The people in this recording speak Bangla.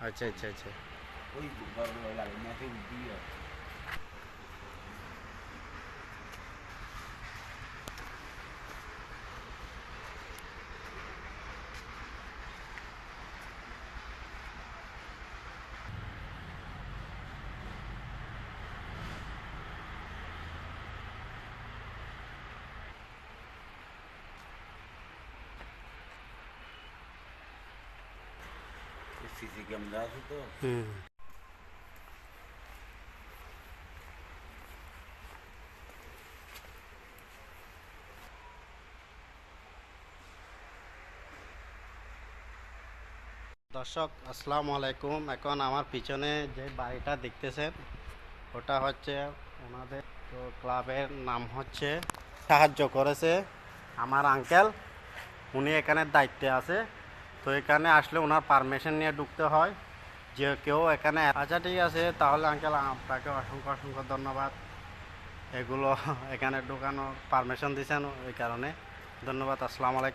আচ্ছা আচ্ছা আচ্ছা। ওই গরম লাগে ম্যাচে উঠবি। সিসি ক্যামেরা আছে তো। হুম। দর্শক আসসালামু আলাইকুম। এখন আমার পিছনে যে বাড়িটা দেখতেছেন ওটা হচ্ছে ওনাদের তো ক্লাবের নাম হচ্ছে সাহায্য করেছে আমার আঙ্কেল, উনি এখানে দায়িত্বে আছে। তো এখানে আসলে ওনার পারমিশন নিয়ে ঢুকতে হয় যে কেউ এখানে। আচ্ছা ঠিক আছে, তাহলে আঙ্কেল আপনাকে অসংখ্য অসংখ্য ধন্যবাদ এগুলো এখানে ঢুকানোর পারমিশন দিয়েছেন, ওই কারণে ধন্যবাদ। আসসালামু আলাইকুম।